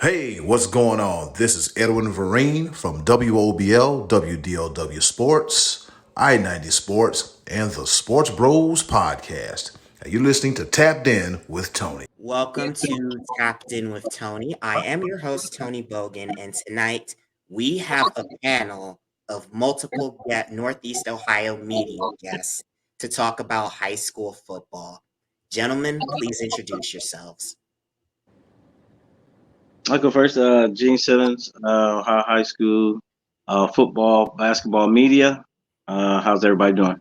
Hey, what's going on? This is Edwin Vereen from WOBL, WDLW Sports, I-90 Sports, and the SportsBros Podcast. Are you listening to Tapped In with Tony? Welcome to Tapped In with Tony. I am your host, Tony Bogan, and tonight we have a panel of multiple Northeast Ohio media guests to talk about high school football. Gentlemen, please introduce yourselves. I'll go first. Gene Simmons, Ohio High School football, basketball media. How's everybody doing?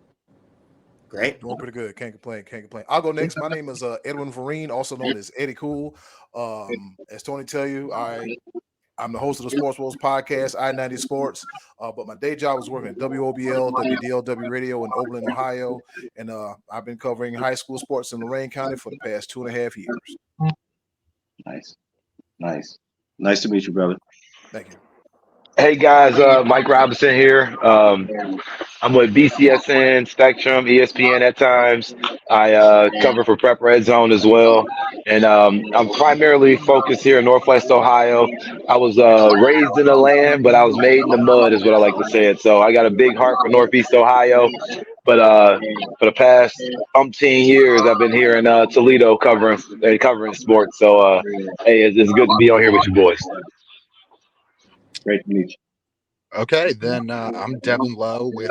Great. Doing pretty good. Can't complain. I'll go next. My name is Edwin Vereen, also known as Eddie Cool. As Tony tell you, I'm the host of the SportsBros Podcast, I-90 Sports. But my day job was working at WOBL, WDLW Radio in Oberlin, Ohio. And I've been covering high school sports in Lorain County for the past 2.5 years. Nice to meet you, brother. Thank you. Hey guys, Mike Robinson here. I'm with BCSN, Spectrum, ESPN at times. I cover for Prep Redzone as well. And I'm primarily focused here in Northwest Ohio. I was raised in the land, but I was made in the mud is what I like to say it. So I got a big heart for Northeast Ohio. But for the past umpteen years, I've been here in Toledo covering sports. So, hey, it's good to be on here with you boys. Great to meet you. Okay, then I'm Devin Lowe with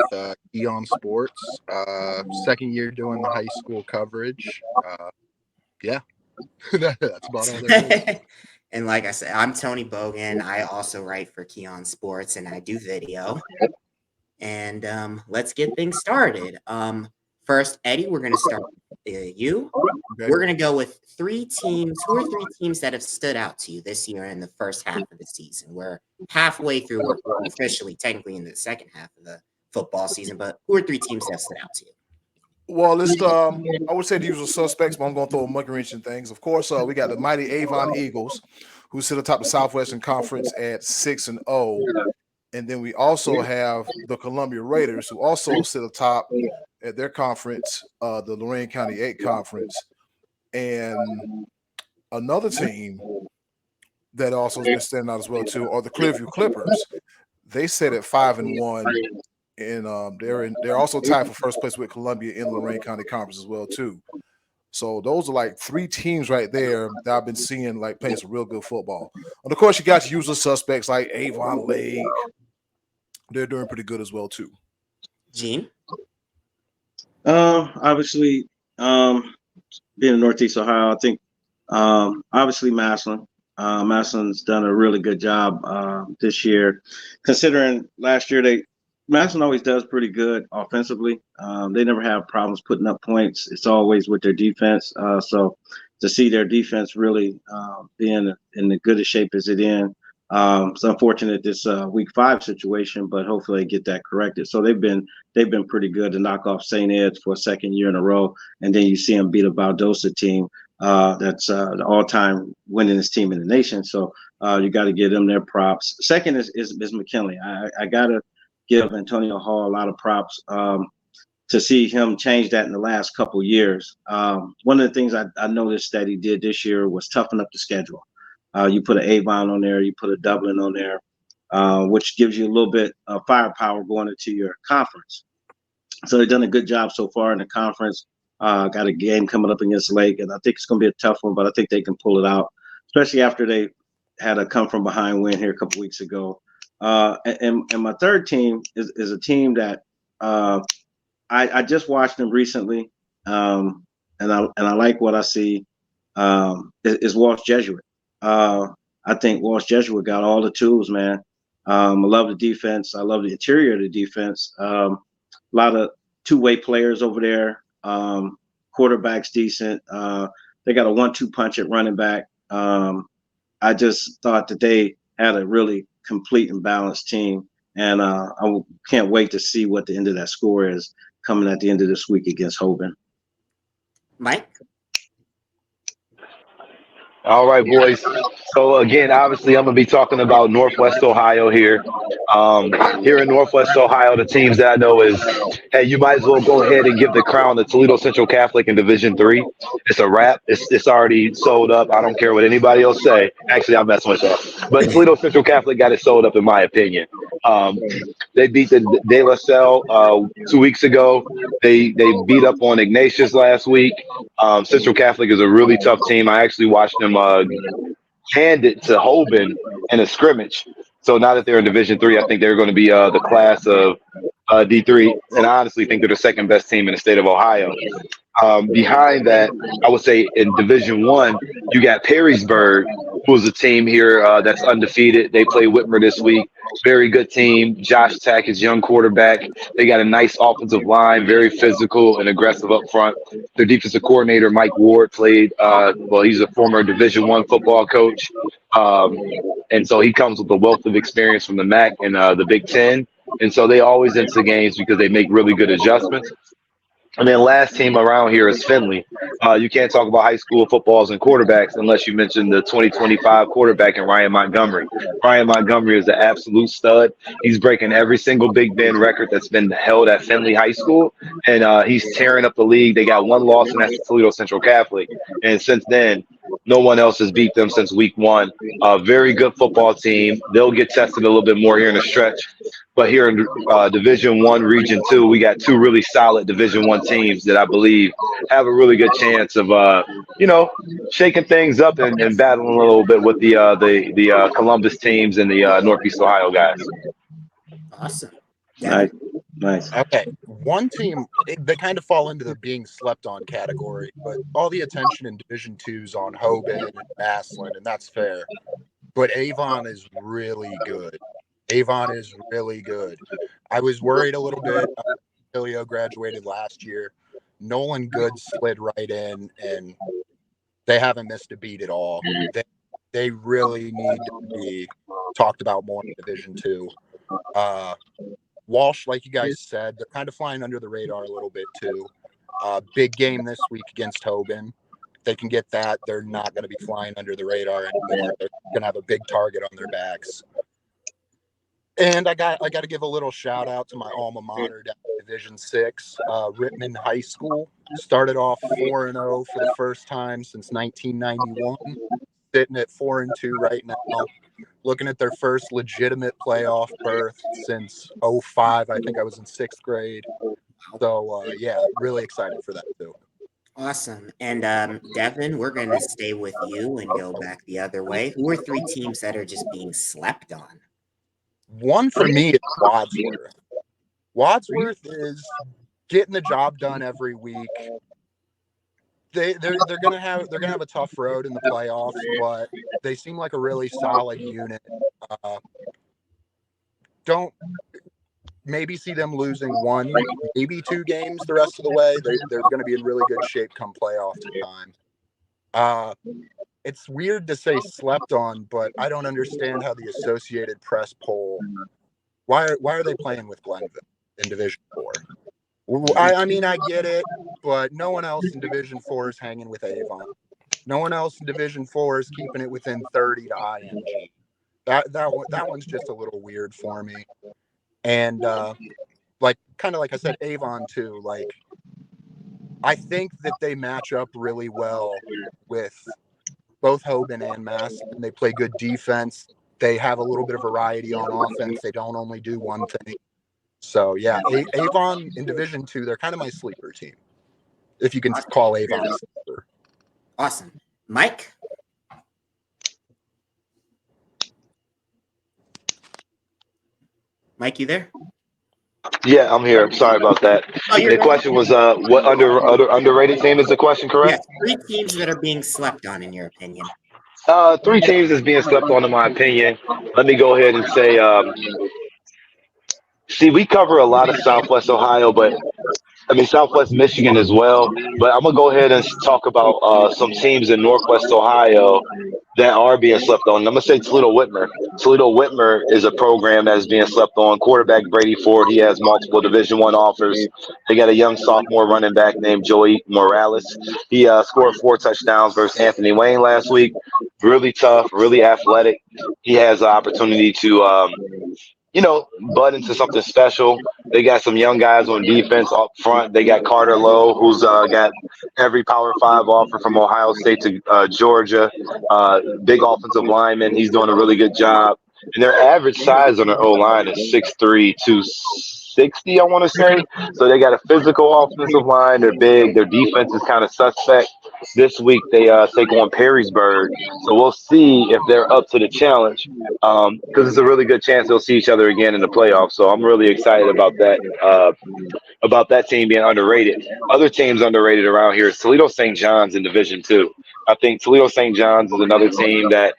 Eon Sports. Second year doing the high school coverage. Yeah, that's about all there is. And like I said, I'm Tony Bogan. I also write for Keon Sports and I do video. And let's get things started. First, Eddie, we're going to start with you. Okay. We're going to go with two or three teams that have stood out to you this year in the first half of the season. We're halfway through, we're officially, technically in the second half of the football season, but who are three teams that stood out to you? Well, let's I would say the usual suspects, but I'm going to throw a monkey wrench in things. Of course, we got the mighty Avon Eagles, who sit atop the Southwestern Conference at 6-0. And then we also have the Columbia Raiders, who also sit atop at their conference, the Lorain County 8 Conference. And another team that also has been standing out as well, too, are the Clearview Clippers. They sit at 5-1, and they're also tied for first place with Columbia in the Lorain County Conference as well, too. So those are like three teams right there that I've been seeing like playing some real good football. And of course, you got your usual suspects like Avon Lake. They're doing pretty good as well too. Gene? Obviously, being in Northeast Ohio, I think obviously Massillon. Massillon's done a really good job this year, considering last year Massillon always does pretty good offensively. They never have problems putting up points. It's always with their defense. So to see their defense really being in the good a shape as it in, it's unfortunate this week 5 situation, but hopefully they get that corrected. So they've been pretty good to knock off St. Ed's for a second year in a row, and then you see them beat a Valdosta team that's the all-time winningest team in the nation. So you got to give them their props. Second is McKinley. I gotta give Antonio Hall a lot of props to see him change that in the last couple years. One of the things I noticed that he did this year was toughen up the schedule. You put an Avon on there, you put a Dublin on there, which gives you a little bit of firepower going into your conference. So they've done a good job so far in the conference. Got a game coming up against Lake, and I think it's going to be a tough one, but I think they can pull it out, especially after they had a come-from-behind win here a couple weeks ago. And my third team is a team that I just watched them recently, and I like what I see. Is Walsh Jesuit. I think Walsh Jesuit got all the tools, man. I love the defense. I love the interior of the defense. A lot of two-way players over there. Quarterback's decent. They got a 1-2 punch at running back. I just thought that they had a really complete and balanced team, and I can't wait to see what the end of that score is coming at the end of this week against Hoban. Mike? All right, boys. So again, obviously, I'm gonna be talking about Northwest Ohio here. Here in Northwest Ohio, the teams that I know is, hey, you might as well go ahead and give the crown to Toledo Central Catholic in Division III. It's a wrap. It's already sold up. I don't care what anybody else say. Actually, I'm messing with that. But Toledo Central Catholic got it sold up, in my opinion. They beat the De La Salle 2 weeks ago. They beat up on Ignatius last week. Central Catholic is a really tough team. I actually watched them hand it to Hoban in a scrimmage. So now that they're in Division III, I think they're going to be the class of D3, and I honestly think they're the second best team in the state of Ohio. Behind that, I would say in Division I, you got Perrysburg, who's a team here that's undefeated. They play Whitmer this week. Very good team. Josh Tack is young quarterback. They got a nice offensive line, very physical and aggressive up front. Their defensive coordinator, Mike Ward, played, he's a former Division I football coach. And so he comes with a wealth of experience from the MAC and the Big Ten. And so they always enter games because they make really good adjustments. And then last team around here is Findlay. You can't talk about high school footballs and quarterbacks unless you mention the 2025 quarterback in Ryan Montgomery. Ryan Montgomery is an absolute stud. He's breaking every single Big Bend record that's been held at Findlay High School, and he's tearing up the league. They got one loss, and that's the Toledo Central Catholic. And since then, no one else has beat them since week one. Very good football team. They'll get tested a little bit more here in the stretch. But here in Division I, Region 2, we got two really solid Division I teams that I believe have a really good chance of, shaking things up and battling a little bit with the Columbus teams and the Northeast Ohio guys. Awesome. Nice. Okay, one team, they kind of fall into the being slept on category, but all the attention in Division II's on Hoban and Massillon, and that's fair. But Avon is really good. Avon is really good. I was worried a little bit. Filio graduated last year. Nolan Good slid right in, and they haven't missed a beat at all. They really need to be talked about more in Division II. Walsh, like you guys said, they're kind of flying under the radar a little bit too. Big game this week against Hoban. If they can get that, they're not going to be flying under the radar anymore. They're going to have a big target on their backs. And I got to give a little shout out to my alma mater down in Division VI, Rittman High School. Started off 4-0 for the first time since 1991. Sitting at 4-2 right now. Looking at their first legitimate playoff berth since 2005. I think I was in 6th grade. So, really excited for that too. Awesome. And Devin, we're going to stay with you and go back the other way. Who are 3 teams that are just being slept on? One for me is Wadsworth. Wadsworth is getting the job done every week. They're gonna have a tough road in the playoffs, but they seem like a really solid unit. Don't maybe see them losing 1, maybe 2 games the rest of the way. They're going to be in really good shape come playoff time. It's weird to say slept on, but I don't understand how the Associated Press poll. Why are they playing with Glenville in Division IV? I mean, I get it, but no one else in Division IV is hanging with Avon. No one else in Division IV is keeping it within 30 to IMG. That one's just a little weird for me. And like I said, Avon too. Like, I think that they match up really well with both Hoban and Mass, and they play good defense. They have a little bit of variety on offense. They don't only do one thing. So, yeah, Avon in Division II, they're kind of my sleeper team, if you can call Avon a sleeper. Awesome. Mike? Mike, you there? Yeah, I'm here. Sorry about that. The question was, what underrated team is the question, correct? Yes, 3 teams that are being slept on, in your opinion. 3 teams that's being slept on, in my opinion. Let me go ahead and say, see, we cover a lot of Southwest Ohio, but Southwest Michigan as well. But I'm gonna go ahead and talk about some teams in Northwest Ohio that are being slept on. I'm gonna say Toledo Whitmer. Toledo Whitmer is a program that's being slept on. Quarterback Brady Ford, he has multiple Division I offers. They got a young sophomore running back named Joey Morales. He scored 4 touchdowns versus Anthony Wayne last week. Really tough, really athletic. He has the opportunity to bud into something special. They got some young guys on defense up front. They got Carter Lowe, who's got every Power 5 offer from Ohio State to Georgia. Big offensive lineman. He's doing a really good job. And their average size on their O-line is 6'3", 260, I want to say. So they got a physical offensive line. They're big. Their defense is kind of suspect. This week they take on Perrysburg. So we'll see if they're up to the challenge because it's a really good chance they'll see each other again in the playoffs. So I'm really excited about that team being underrated. Other teams underrated around here is Toledo St. John's in Division II. I think Toledo St. John's is another team that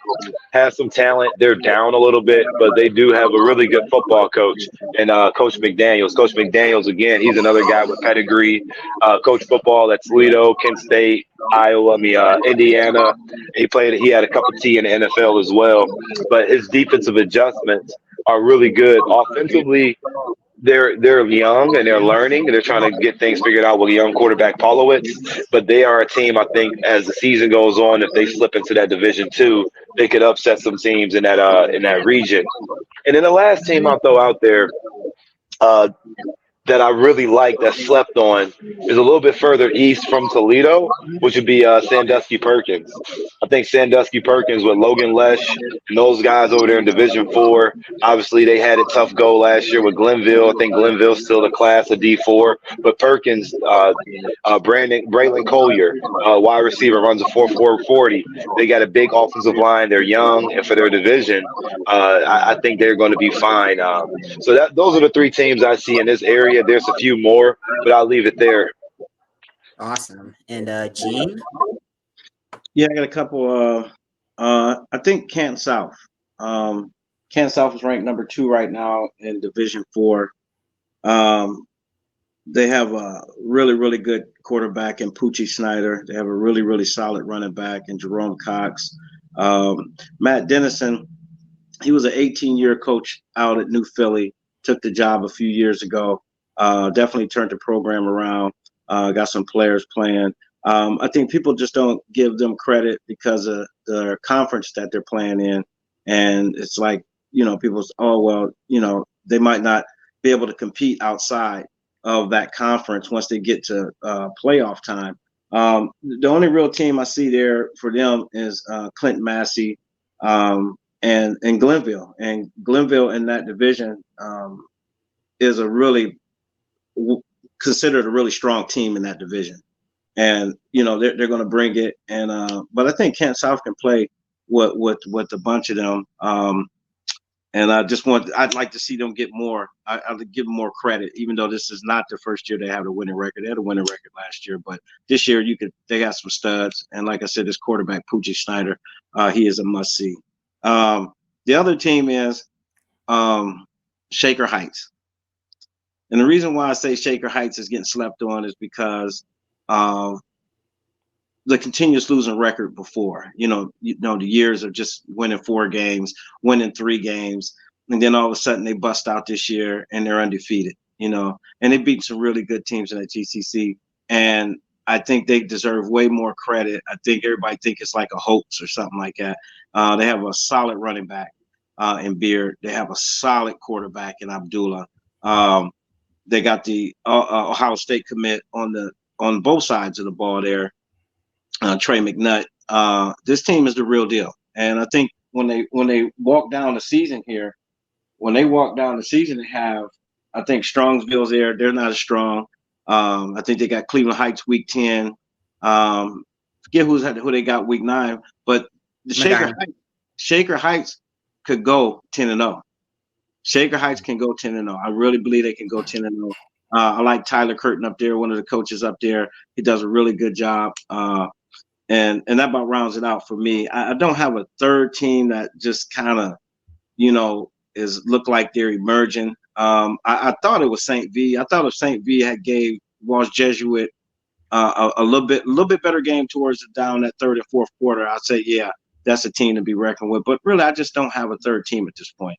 has some talent. They're down a little bit, but they do have a really good football coach and Coach McDaniels. Coach McDaniels, again, he's another guy with pedigree. Coach football at Toledo, Kent State, Iowa, Indiana. He had a cup of tea in the NFL as well. But his defensive adjustments are really good. Offensively, they're young and they're learning. They're trying to get things figured out with a young quarterback, Polowitz. But they are a team, I think, as the season goes on, if they slip into that Division II, they could upset some teams in that region. And then the last team I'll throw out there that I really like that slept on is a little bit further east from Toledo, which would be Sandusky Perkins. I think Sandusky Perkins with Logan Lesh and those guys over there in Division IV. Obviously, they had a tough go last year with Glenville. I think Glenville's still the class of D4. But Perkins, Braylon Collier, wide receiver, runs a 4.4 40. They got a big offensive line. They're young, and for their division, I think they're going to be fine. So those are the 3 teams I see in this area. There's a few more, but I'll leave it there. Awesome. And Gene? Yeah, I got a couple. I think Canton South. Canton South is ranked number 2 right now in Division IV. They have a really, really good quarterback in Poochie Snyder. They have a really, really solid running back in Jerome Cox. Matt Dennison, he was an 18-year coach out at New Philly, took the job a few years ago. Definitely turned the program around, got some players playing. I think people just don't give them credit because of the conference that they're playing in. And it's like, people say, oh, well, they might not be able to compete outside of that conference once they get to playoff time. The only real team I see there for them is Clinton Massey and Glenville. And Glenville in that division is considered a really strong team in that division, and they're going to bring it. And but I think Kent South can play with a bunch of them. And I'd like to see them get more. I'd give them more credit, even though this is not the first year they have a winning record. They had a winning record last year, but this year they got some studs. And like I said, this quarterback Poochie Snyder, he is a must see. The other team is Shaker Heights. And the reason why I say Shaker Heights is getting slept on is because of the continuous losing record before. The years of just winning 4 games, winning 3 games, and then all of a sudden they bust out this year and they're undefeated. And they beat some really good teams in the GCC. And I think they deserve way more credit. I think everybody think it's like a hoax or something like that. They have a solid running back in Beard. They have a solid quarterback in Abdullah. They got the Ohio State commit on both sides of the ball there, Trey McNutt. This team is the real deal, and I think when they walk down the season here, they have, I think Strongsville's there. They're not as strong. I think they got Cleveland Heights week 10. Forget who they got week 9, but the Shaker Heights could go 10-0. Shaker Heights can go 10-0. I really believe they can go 10-0. I like Tyler Curtin up there, one of the coaches up there. He does a really good job. And that about rounds it out for me. I don't have a third team that just kind of, look like they're emerging. I thought it was St. V. I thought if St. V had gave Walsh Jesuit a little bit better game towards down that third and fourth quarter, I'd say, yeah, that's a team to be reckoned with. But really, I just don't have a third team at this point.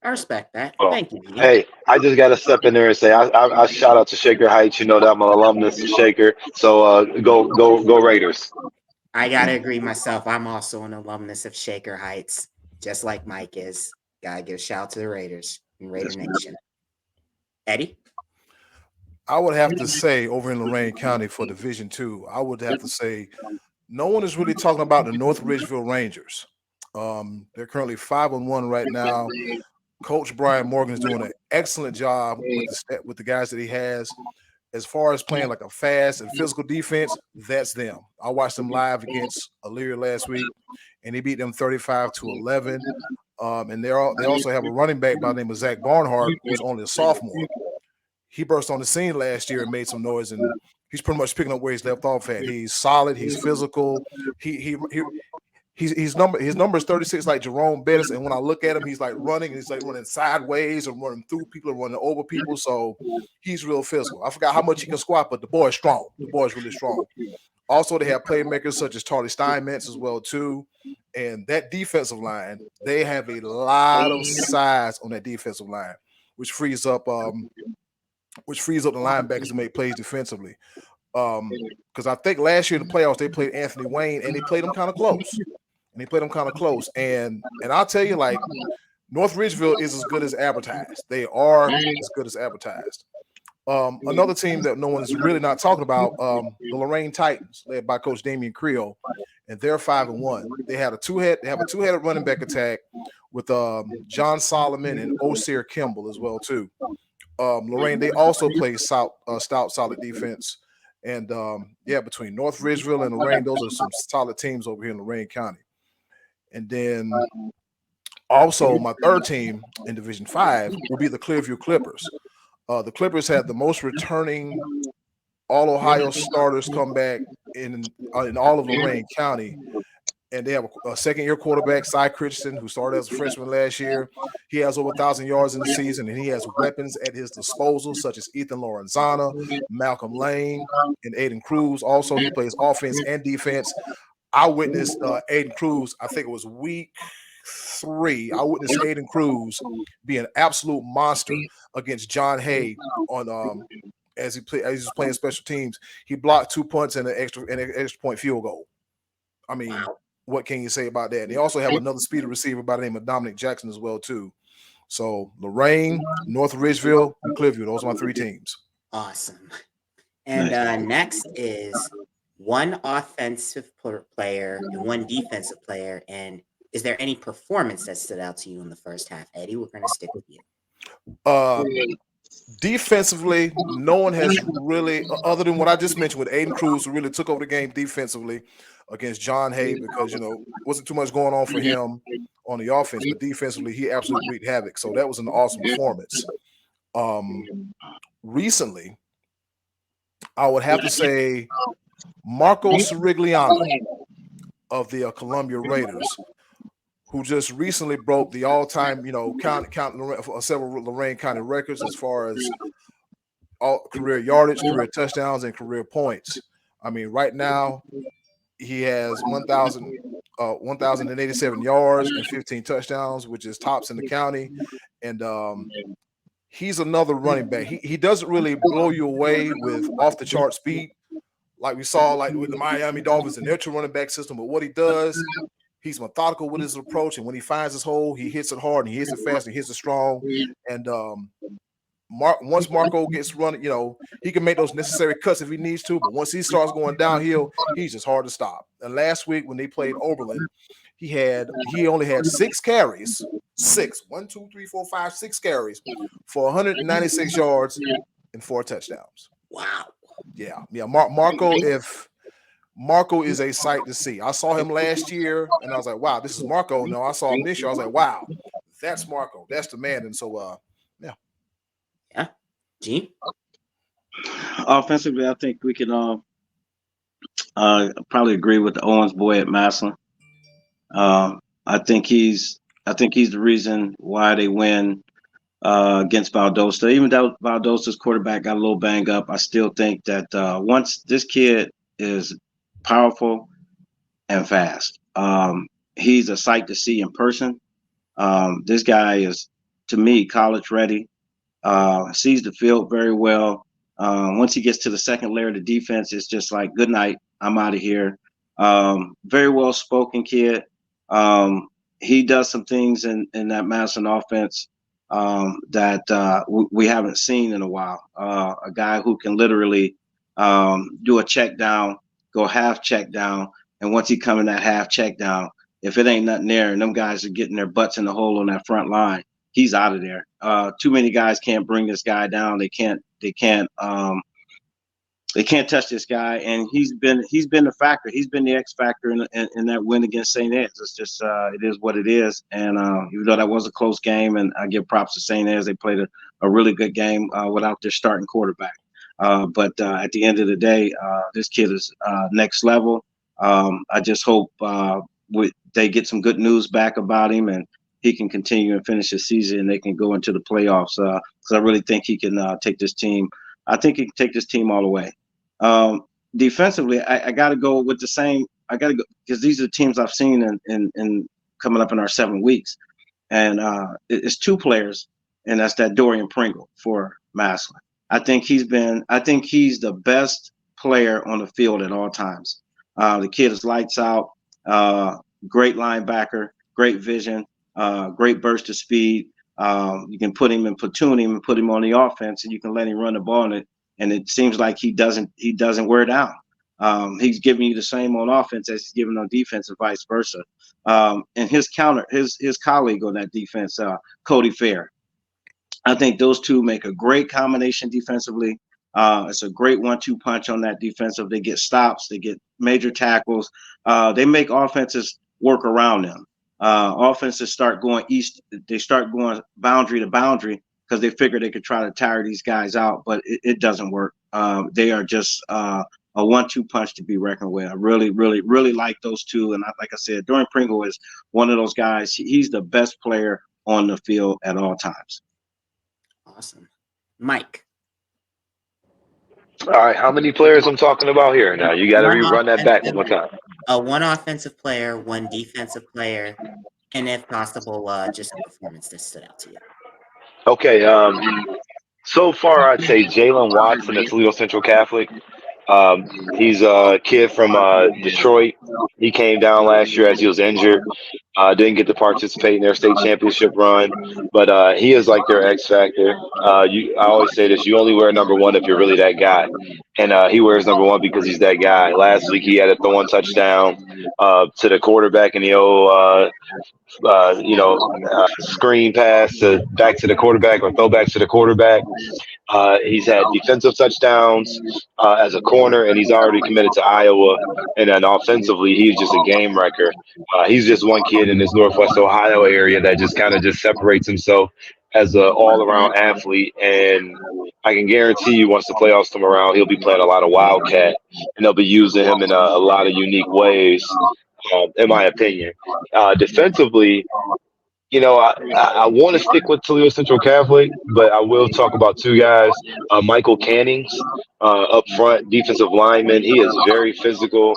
I respect that. Well, Thank you, Ian. hey, I just got to step in there and say I shout out to Shaker Heights. You know that I'm an alumnus of Shaker, so go Raiders. I gotta agree myself. I'm also an alumnus of Shaker Heights, just like Mike is. Gotta give a shout out to the Raiders and Raider Nation. Eddie? I would have to say over in Lorain County for Division II, I would have to say no one is really talking about the North Ridgeville Rangers. They're currently 5-1 right now. Coach Brian Morgan is doing an excellent job with the guys that he has. As far as playing like a fast and physical defense, that's them. I watched them live against Elyria last week, and he beat them 35-11. And they also have a running back by the name of Zach Barnhart, who's only a sophomore. He burst on the scene last year and made some noise, and he's pretty much picking up where he's left off at. He's solid. He's physical. His number is 36, like Jerome Bettis. And when I look at him, he's like running. He's like running sideways or running through people or running over people. So he's real physical. I forgot how much he can squat, but the boy is strong. The boy is really strong. Also, they have playmakers such as Charlie Steinmetz as well too. And that defensive line, they have a lot of size on that defensive line, which frees up the linebackers to make plays defensively. Because I think last year in the playoffs they played Anthony Wayne and they played him kind of close. And I'll tell you, like, North Ridgeville is as good as advertised. They are as good as advertised. Another team that no one is really not talking about, the Lorain Titans, led by Coach Damian Creel, and they're 5-1. They have a two-headed running back attack with John Solomon and Osir Kimball as well too. Lorain, they also play stout, solid defense. And between North Ridgeville and Lorain, those are some solid teams over here in Lorain County. And then also my third team in Division 5 will be the Clearview Clippers. The Clippers had the most returning All-Ohio starters come back in all of Lorain County. And they have a second-year quarterback, Cy Christensen, who started as a freshman last year. He has over 1,000 yards in the season, and he has weapons at his disposal, such as Ethan Lorenzana, Malcolm Lane, and Aiden Cruz. Also, he plays offense and defense. I witnessed Aiden Cruz, I think it was week 3. I witnessed Aiden Cruz be an absolute monster against John Hay on as he was playing special teams. He blocked 2 punts and an extra point field goal. I mean, what can you say about that? And they also have another speedy receiver by the name of Dominic Jackson as well too. So Lorain, North Ridgeville, and Clearview. Those are my 3 teams. Awesome. And next is one offensive player and one defensive player. And is there any performance that stood out to you in the first half, Eddie? We're going to stick with you. Defensively, no one has really, other than what I just mentioned with Aiden Cruz, who really took over the game defensively against John Hay, because wasn't too much going on for him on the offense, but defensively he absolutely wreaked havoc. So that was an awesome performance. Recently, I would have to say Marco Sirigliano of the Columbia Raiders, who just recently broke the all-time, several Lorain County records as far as all career yardage, career touchdowns, and career points. I mean, right now he has 1,087 yards and 15 touchdowns, which is tops in the county. And he's another running back. He doesn't really blow you away with off-the-chart speed like we saw like with the Miami Dolphins and their two running back system. But what he does, he's methodical with his approach, and when he finds his hole, he hits it hard and he hits it fast and he hits it strong. And once Marco gets running, he can make those necessary cuts if he needs to. But once he starts going downhill, he's just hard to stop. And last week when they played Oberlin, he only had 6 carries, 6 carries for 196 yards and 4 touchdowns. Wow. Yeah. Marco, if Marco is a sight to see. I saw him last year, and I was like, wow, this is Marco. No, I saw him this year. I was like, wow, that's Marco. That's the man. And so, yeah. Yeah. Gene? Offensively, I think we can probably agree with the Owens boy at Massillon. I think he's the reason why they win against Valdosta. Even though Valdosta's quarterback got a little banged up, I still think that once this kid is powerful and fast, he's a sight to see in person. This guy is, to me, college ready. Sees the field very well. Once he gets to the second layer of the defense, it's just like, good night, I'm out of here. Very well spoken kid. He does some things in that Madison offense that we haven't seen in a while. A guy who can literally do a check down, go half check down, and once he come in that half check down, if it ain't nothing there and them guys are getting their butts in the hole on that front line, he's out of there. Too many guys can't bring this guy down. They can't touch this guy, and he's been the factor. He's been the X factor in that win against St. Ed's. It's just it is what it is. And even though that was a close game, and I give props to St. Ed's, they played a really good game without their starting quarterback. But at the end of the day, this kid is next level. I just hope they get some good news back about him, and he can continue and finish his season, and they can go into the playoffs. Because I really think he can take this team. I think he can take this team all the way. Defensively, I got to go with the same. I got to go because these are the teams I've seen in coming up in our 7 weeks, and it's two players, and that's that Dorian Pringle for Massillon. I think he's the best player on the field at all times. The kid is lights out. Great linebacker, great vision, great burst of speed. You can put him and platoon him and put him on the offense, and you can let him run the ball, and it seems like he doesn't wear down. He's giving you the same on offense as he's giving on defense, and vice versa. And his colleague on that defense, Cody Fair. I think those two make a great combination defensively. It's a great 1-2 punch on that defensive. They get stops, they get major tackles. They make offenses work around them. Offenses start going east. They start going boundary to boundary because they figure they could try to tire these guys out, but it doesn't work. They are just a 1-2 punch to be reckoned with. I really, really, really like those two. And like I said, Dorian Pringle is one of those guys. He's the best player on the field at all times. Awesome. Mike. All right, how many players I'm talking about here now? You got to rerun that back one more time. One offensive player, one defensive player, and if possible, just a performance that stood out to you. Okay, so far I'd say Jalen Watson at Toledo Central Catholic. He's a kid from Detroit. He came down last year as he was injured. Didn't get to participate in their state championship run, but he is like their X factor. I always say this: you only wear number one if you're really that guy, and he wears number one because he's that guy. Last week he had a throwing touchdown to the quarterback in the old screen pass back to the quarterback or throwback to the quarterback. He's had defensive touchdowns as a corner, and he's already committed to Iowa. And then offensively, he's just a game wrecker. He's just one kid in this Northwest Ohio area that just kind of just separates himself as an all-around athlete. And I can guarantee you once the playoffs come around, he'll be playing a lot of Wildcat, and they'll be using him in a lot of unique ways, in my opinion. Defensively, I want to stick with Toledo Central Catholic, but I will talk about two guys. Michael Cannings, up front, defensive lineman. He is very physical.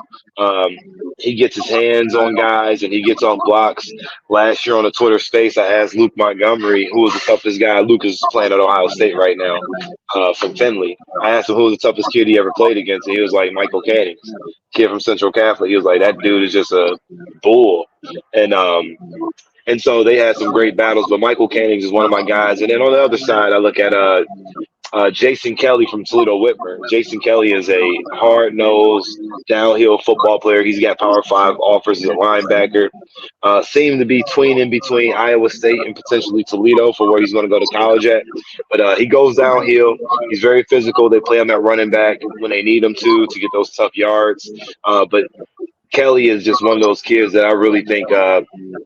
He gets his hands on guys and he gets on blocks. Last year on the Twitter space, I asked Luke Montgomery, who was the toughest guy. Luke is playing at Ohio State right now from Findlay. I asked him who was the toughest kid he ever played against, and he was like, Michael Cannings, kid from Central Catholic. He was like, that dude is just a bull. And so they had some great battles, but Michael Cannings is one of my guys. And then on the other side, I look at Jason Kelly from Toledo Whitmer. Jason Kelly is a hard-nosed, downhill football player. He's got Power 5 offers as a linebacker. Seemed to be in between Iowa State and potentially Toledo for where he's going to go to college at. But he goes downhill. He's very physical. They play him at running back when they need him to get those tough yards. But Kelly is just one of those kids that I really think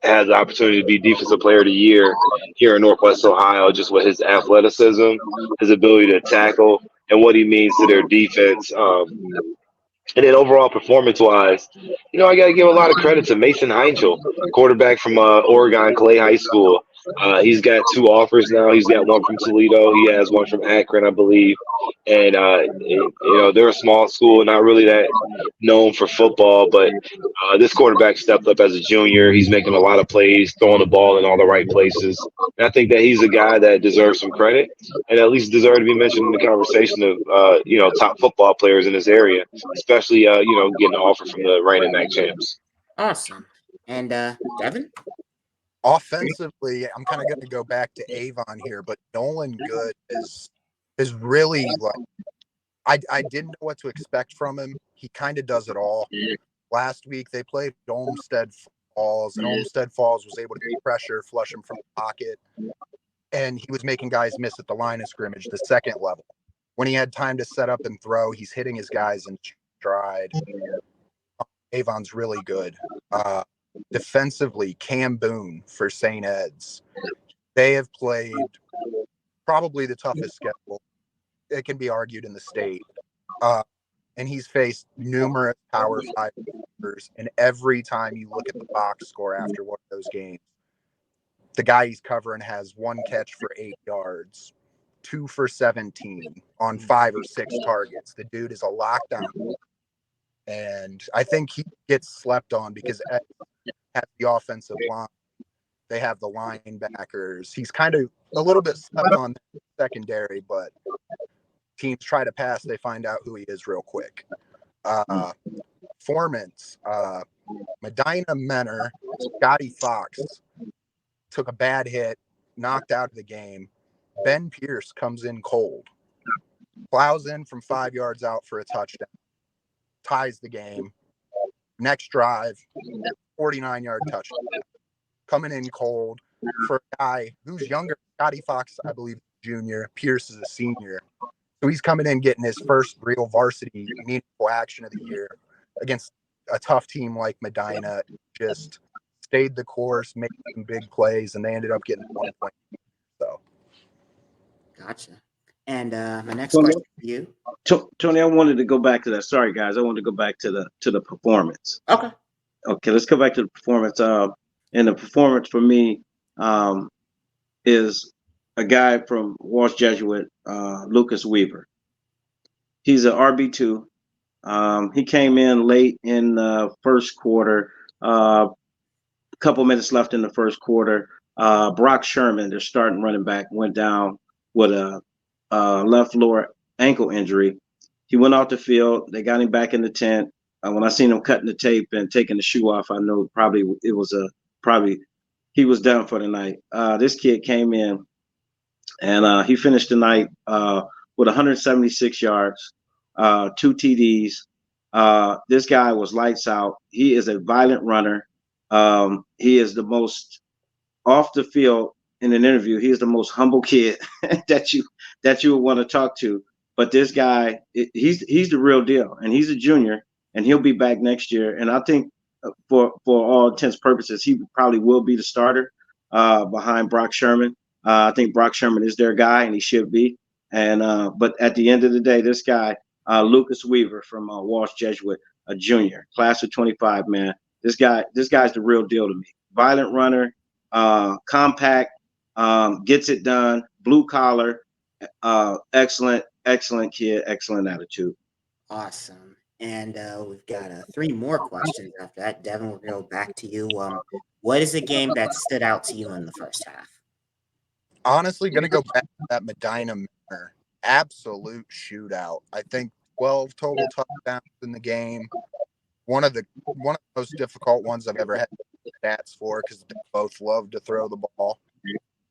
has the opportunity to be Defensive Player of the Year here in Northwest Ohio, just with his athleticism, his ability to tackle, and what he means to their defense. And then overall performance-wise, I got to give a lot of credit to Mason Heinzel, quarterback from Oregon Clay High School. He's got 2 offers now. He's got one from Toledo. He has one from Akron, I believe. And they're a small school, not really that known for football, but this quarterback stepped up as a junior. He's making a lot of plays, throwing the ball in all the right places. And I think that he's a guy that deserves some credit and at least deserves to be mentioned in the conversation of top football players in this area, especially getting an offer from the reigning MAC champs. Awesome. And Devin? Offensively, I'm kind of going to go back to Avon here, but Nolan Good is really like I didn't know what to expect from him. He kind of does it all. Last week they played Olmsted Falls, and Olmsted Falls was able to get pressure, flush him from the pocket, and he was making guys miss at the line of scrimmage, the second level. When he had time to set up and throw, he's hitting his guys in stride. Avon's really good. Defensively, Cam Boone for St. Ed's. They have played probably the toughest schedule. It can be argued in the state. And he's faced numerous Power 5 receivers. And every time you look at the box score after one of those games, the guy he's covering has 1 catch for 8 yards, 2 for 17 on 5 or 6 targets. The dude is a lockdown. And I think he gets slept on because at the offensive line, they have the linebackers. He's kind of a little bit slept on secondary, but teams try to pass, they find out who he is real quick. Performance, Medina Menor, Scotty Fox took a bad hit, knocked out of the game. Ben Pierce comes in cold, plows in from 5 yards out for a touchdown, ties the game. Next drive, 49-yard touchdown. Coming in cold for a guy who's younger. Scotty Fox, I believe, junior. Pierce is a senior. So he's coming in getting his first real varsity meaningful action of the year against a tough team like Medina. Just stayed the course, made some big plays, and they ended up getting 1 point. So, Gotcha. And my next question for you, Tony. I wanted to go back to that. Sorry, guys. I wanted to go back to the performance. Okay. Let's go back to the performance. And the performance for me is a guy from Walsh Jesuit, Lucas Weaver. He's an RB2. He came in late in the first quarter. A couple minutes left in the first quarter. Brock Sherman, their starting running back, went down with a left lower ankle injury. He went off the field. They got him back in the tent. When I seen him cutting the tape and taking the shoe off, I know probably he was done for the night. This kid came in and he finished the night with 176 yards, 2 TDs. This guy was lights out. He is a violent runner. He is the most off the field in an interview. He is the most humble kid that you would want to talk to. But this guy, he's the real deal, and he's a junior, and he'll be back next year. And I think for all intents and purposes, he probably will be the starter behind Brock Sherman. I think Brock Sherman is their guy, and he should be. And but at the end of the day, this guy, Lucas Weaver from Walsh Jesuit, a junior, class of 25, man. This guy's the real deal to me. Violent runner, compact, gets it done, blue collar, excellent kid, excellent attitude. Awesome. And we've got 3 more questions after that. Devin, we'll go back to you. What is a game that stood out to you in the first half? honestly, going to go back to that Medina Menor. Absolute shootout. I think 12 total touchdowns in the game. One of the most difficult ones I've ever had stats for because they both love to throw the ball.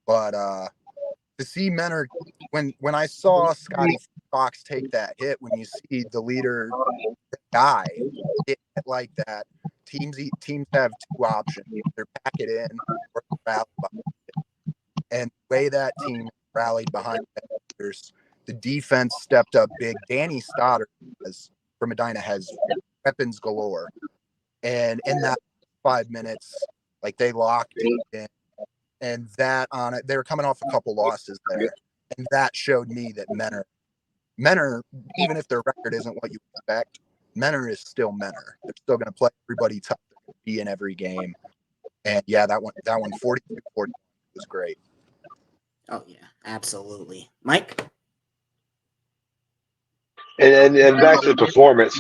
But to see Menor, when I saw Scotty Fox take that hit, when you see the leader guy hit like that, teams have 2 options: either pack it in or rally behind it. And the way that team rallied behind the defense stepped up big. Danny Stoddard for Medina has weapons galore, and in that 5 minutes, like, they locked it in. And that on it, they were coming off a couple losses there, and that showed me that Menor, even if their record isn't what you expect, Menor is still Menor. They're still going to play everybody tough. They're going to be in every game. And yeah, that one 42-40 was great. Oh yeah, absolutely. Mike? And back to the performance,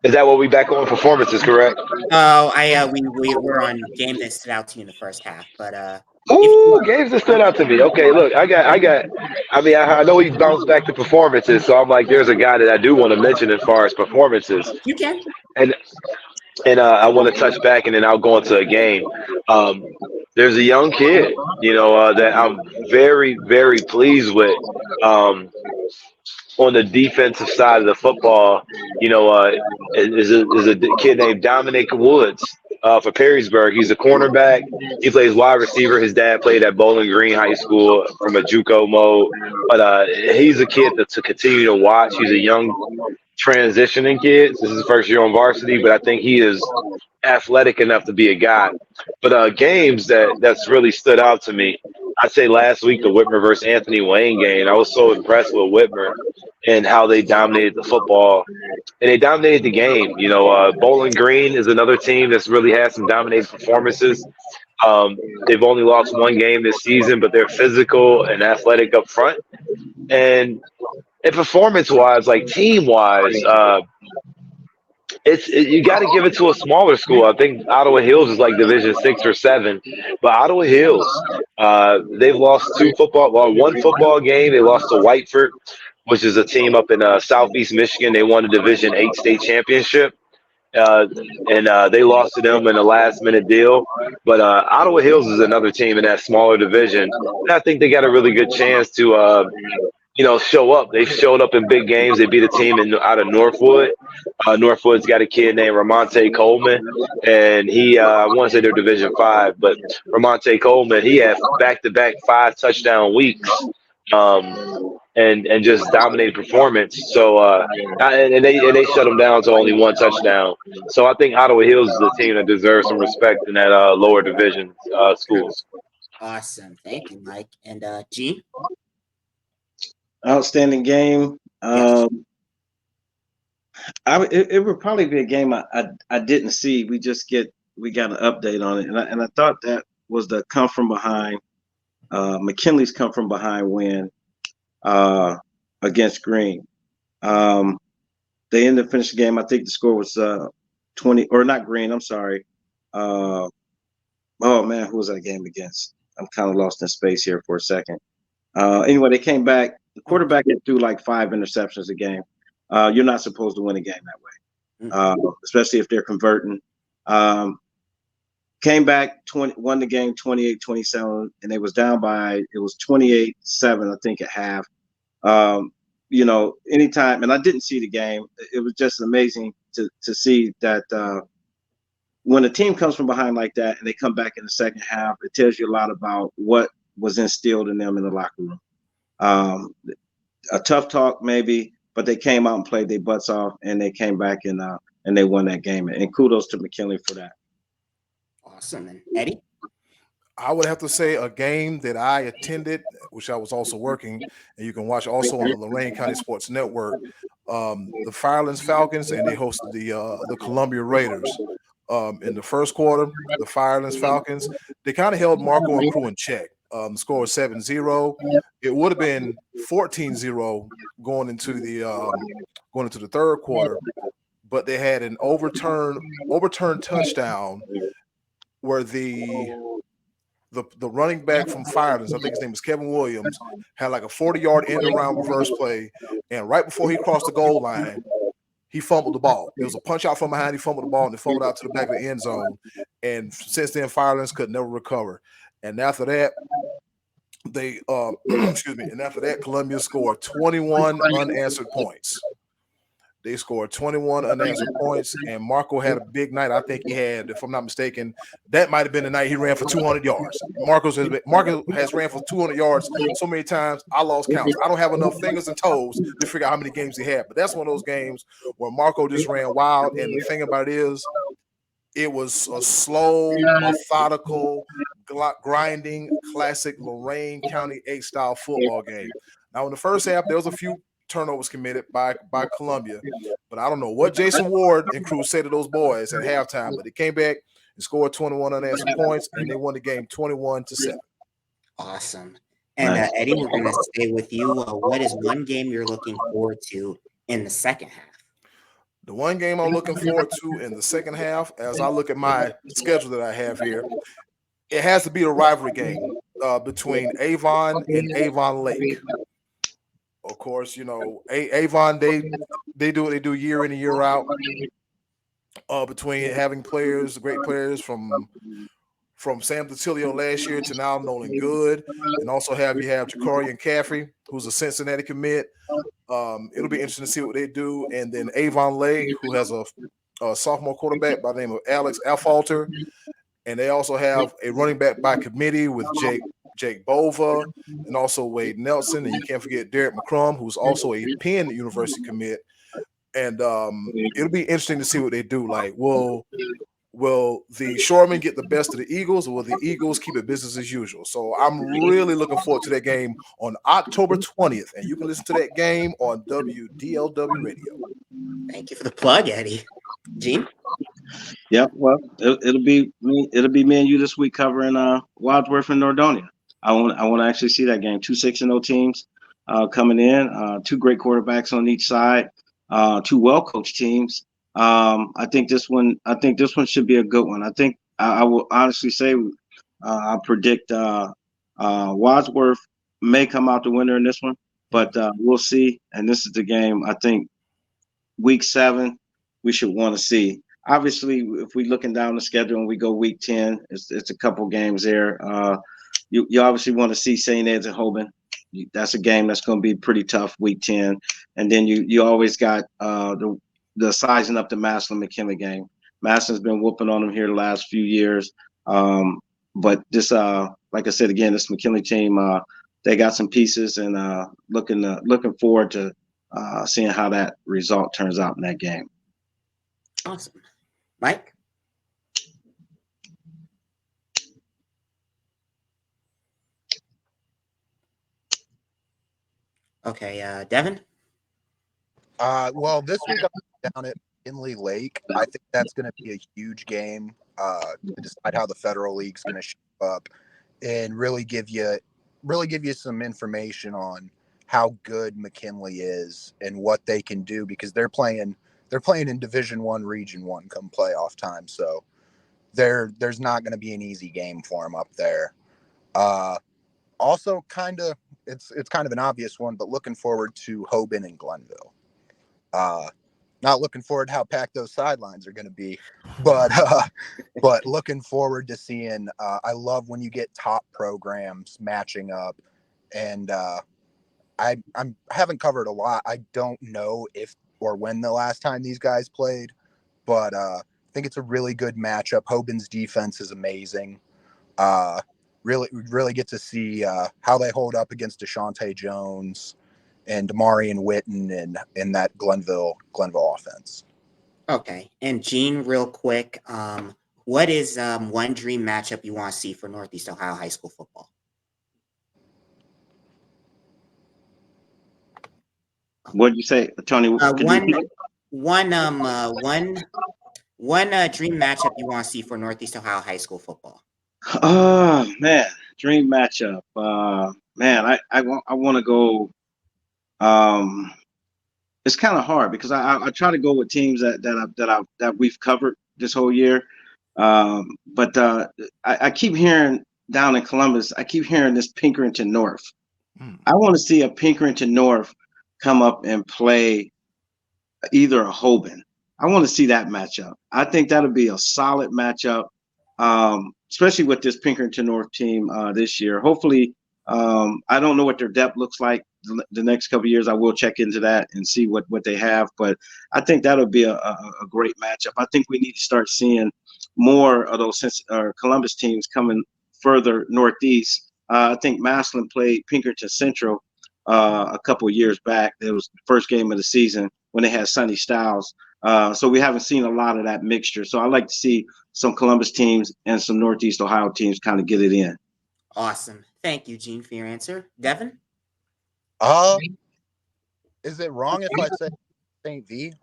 is that what we back on performances, correct? Oh, we're on game that stood out to you in the first half, but if Ooh, games that stood out to me. Okay, look, I know he bounced back to performances, so I'm like, there's a guy that I do want to mention as far as performances. you can. And I want to touch back, and then I'll go into a game. There's a young kid, that I'm very, very pleased with. On the defensive side of the football, is a kid named Dominic Woods for Perrysburg. He's a cornerback. He plays wide receiver. His dad played at Bowling Green High School from a JUCO mode, but he's a kid to continue to watch. He's a young transitioning kid. This is his first year on varsity, but I think he is athletic enough to be a guy. But games that's really stood out to me, I'd say last week the Whitmer versus Anthony Wayne game. I was so impressed with Whitmer and how they dominated the football, and they dominated the game. Bowling Green is another team that's really had some dominating performances. They've only lost one game this season, but they're physical and athletic up front. And performance-wise, like team-wise, you got to give it to a smaller school. I think Ottawa Hills is like Division 6 or 7, but Ottawa Hills, they've lost one football game. They lost to Whiteford, which is a team up in Southeast Michigan. They won a Division 8 state championship, and they lost to them in a last-minute deal. But Ottawa Hills is another team in that smaller division, and I think they got a really good chance to show up. They've showed up in big games. They beat a team out of Northwood. Northwood's got a kid named Ramonte Coleman, and he, I want to say they're Division 5, but Ramonte Coleman, he had back-to-back 5-touchdown weeks, and just dominated performance. So, and they shut them down to only 1 touchdown. So I think Ottawa Hills is a team that deserves some respect in that lower division schools. Awesome. Thank you, Mike. And Gene? Outstanding game. Yes. It would probably be a game I didn't see. We got an update on it, and I thought that was the come from behind. McKinley's come from behind win against Green. They ended up finishing the game. I think the score was 20, or not Green. I'm sorry. Oh man, who was that game against? I'm kind of lost in space here for a second. Anyway, they came back. The quarterback had threw like 5 interceptions a game. You're not supposed to win a game that way, especially if they're converting. Came back, won the game 28-27, and they was down by, it was 28-7, I think, at half. Anytime, and I didn't see the game. It was just amazing to see that when a team comes from behind like that and they come back in the second half, it tells you a lot about what was instilled in them in the locker room. A tough talk maybe, but they came out and played their butts off, and they came back and they won that game. And kudos to McKinley for that. Awesome. And Eddie? I would have to say a game that I attended, which I was also working, and you can watch also on the Lorain County Sports Network, the Firelands Falcons, and they hosted the Columbia Raiders. In the first quarter, the Firelands Falcons, they kind of held Marco and crew in check. The score was 7-0. It would have been 14-0 going into the third quarter, but they had an overturned touchdown where the running back from Firelands, I think his name is Kevin Williams, had like a 40-yard end around reverse play, and right before he crossed the goal line, he fumbled the ball. It was a punch out from behind. He fumbled the ball, and it fumbled out to the back of the end zone. And since then, Firelands could never recover. And after that, they And after that, Columbia scored 21 unanswered points. They scored 21 unanswered points, and Marco had a big night. I think he had, if I'm not mistaken, that might have been the night he ran for 200 yards. Marco has ran for 200 yards so many times, I lost count. I don't have enough fingers and toes to figure out how many games he had, but that's one of those games where Marco just ran wild, and the thing about it is, it was a slow, methodical, grinding, classic Lorain County 8-style football game. Now, in the first half, there was a few turnovers committed by Columbia, but I don't know what Jason Ward and crew said to those boys at halftime, but they came back and He scored 21 unanswered points, and they won the game 21-7. Awesome. And Nice. Eddie, we're going to stay with you. What is one game you're looking forward to in the second half? The one game I'm looking forward to in the second half, as I look at my schedule that I have here, it has to be a rivalry game between Avon and Avon Lake. Of course, you know, Avon, they do what they do year in and year out. Between having players, great players from Sam Detilio last year to now Nolan Good, and also you have Ja'Cory Caffrey, who's a Cincinnati commit. It'll be interesting to see what they do. And then Avon Lake, who has a sophomore quarterback by the name of Alex Afalter, and they also have a running back by committee with Jake Bova and also Wade Nelson, and you can't forget Derek McCrum, who's also a Penn University commit. And it'll be interesting to see what they do. Like, will the Shoremen get the best of the Eagles, or will the Eagles keep it business as usual? So I'm really looking forward to that game on October 20th, and you can listen to that game on WDLW Radio. Thank you for the plug, Eddie. Gene? Yeah, well, it'll be me and you this week covering Wadsworth and Nordonia. I want to actually see that game. 2 6-0 teams coming in, two great quarterbacks on each side, two well-coached teams. I think this one should be a good one. I think I will honestly say I predict Wadsworth may come out the winner in this one, but we'll see. And this is the game I think week 7 we should want to see. Obviously, if we're looking down the schedule and we go week 10, it's a couple games there. You obviously want to see St. Ed's and Hoban. That's a game that's going to be pretty tough week 10. And then you always got the sizing up the Massillon-McKinley game. Massillon's been whooping on them here the last few years. But this, like I said, again, this McKinley team, they got some pieces, and looking forward to seeing how that result turns out in that game. Awesome. Mike? Okay, Devin? Well, this week I'm down at McKinley Lake. I think that's going to be a huge game to decide how the Federal League's going to shape up and really give you some information on how good McKinley is and what they can do, because they're playing in Division I, Region I come playoff time. So there's not going to be an easy game for them up there. Also, it's kind of an obvious one, but looking forward to Hoban and Glenville. Not looking forward to how packed those sidelines are going to be, but looking forward to seeing. I love when you get top programs matching up, and I haven't covered a lot. I don't know if or when the last time these guys played, but I think it's a really good matchup. Hoban's defense is amazing. Really get to see how they hold up against Deshaunte Jones and Damarian Witten in that Glenville offense. Okay. And Gene, real quick, what is one dream matchup you want to see for Northeast Ohio high school football? What did you say, Tony? One dream matchup you want to see for Northeast Ohio high school football? Oh man, dream matchup. Man, I want to go. It's kind of hard because I try to go with teams that we've covered this whole year. But I keep hearing down in Columbus, I keep hearing this Pinkerton North. I want to see a Pinkerton North come up and play either a Hoban. I want to see that matchup. I think that'll be a solid matchup, especially with this Pinkerton North team this year. Hopefully, I don't know what their depth looks like the next couple of years. I will check into that and see what they have. But I think that'll be a great matchup. I think we need to start seeing more of those Columbus teams coming further northeast. I think Massillon played Pinkerton Central a couple of years back. It was the first game of the season when they had Sonny Styles. So we haven't seen a lot of that mixture. So I like to see some Columbus teams and some Northeast Ohio teams kind of get it in. Awesome. Thank you, Gene, for your answer. Devin? Is it wrong if I say St. V?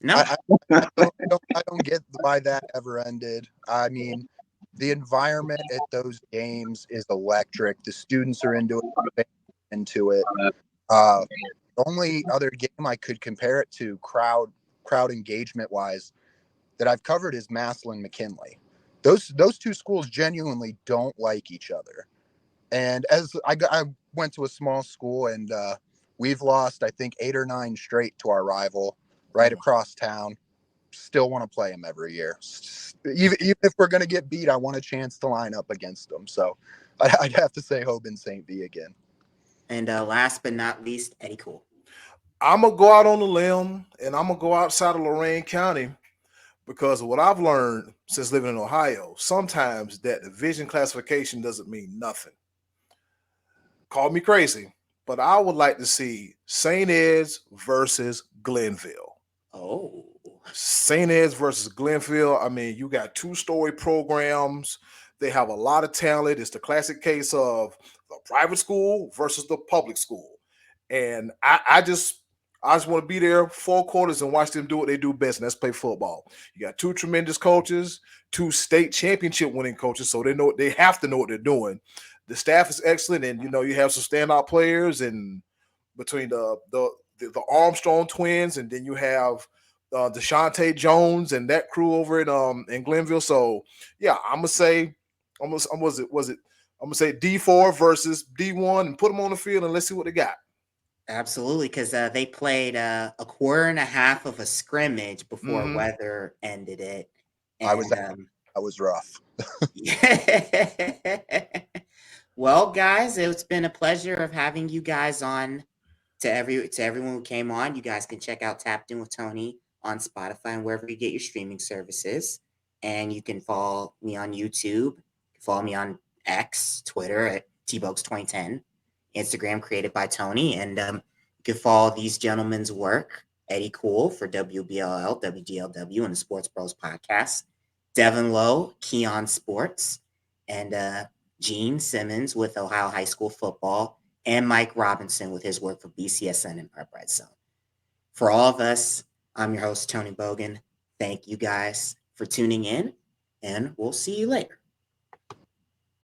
No. I don't get why that ever ended. I mean, the environment at those games is electric. The students are into it. The only other game I could compare it to crowd engagement wise that I've covered is Massillon McKinley. Those two schools genuinely don't like each other. And as I went to a small school, and we've lost, I think, 8 or 9 straight to our rival right across town. Still want to play them every year. Even if we're going to get beat, I want a chance to line up against them. So I'd have to say Hoban St. V again. And last but not least, Eddie Cool. I'm going to go out on a limb, and I'm going to go outside of Lorain County, because of what I've learned since living in Ohio, sometimes that division classification doesn't mean nothing. Call me crazy, but I would like to see St. Ed's versus Glenville. Oh. St. Ed's versus Glenville. I mean, you got 2-story programs. They have a lot of talent. It's the classic case of the private school versus the public school. And I just want to be there 4 quarters and watch them do what they do best, and that's play football. You got 2 tremendous coaches, 2 state championship winning coaches, so they have to know what they're doing. The staff is excellent, and you have some standout players, and between the Armstrong twins, and then you have DeShante Jones and that crew over in Glenville. So yeah, I'm gonna say D4 versus D1 and put them on the field and let's see what they got. Absolutely, because they played a quarter and a half of a scrimmage before weather ended it. And, I was rough. Well, guys, it's been a pleasure of having you guys on. To everyone who came on, you guys can check out Tapped In with Tony on Spotify and wherever you get your streaming services. And you can follow me on YouTube, follow me on X, Twitter at tbogues2010, Instagram created by Tony. And you can follow these gentlemen's work, Eddie Cool for WBLL, WDLW, and the SportsBros Podcast, Devin Lowe, Keon Sports, and Gene Simmons with Ohio High School Football, and Mike Robinson with his work for BCSN and Prep Redzone. For all of us, I'm your host, Tony Bogan. Thank you guys for tuning in, and we'll see you later.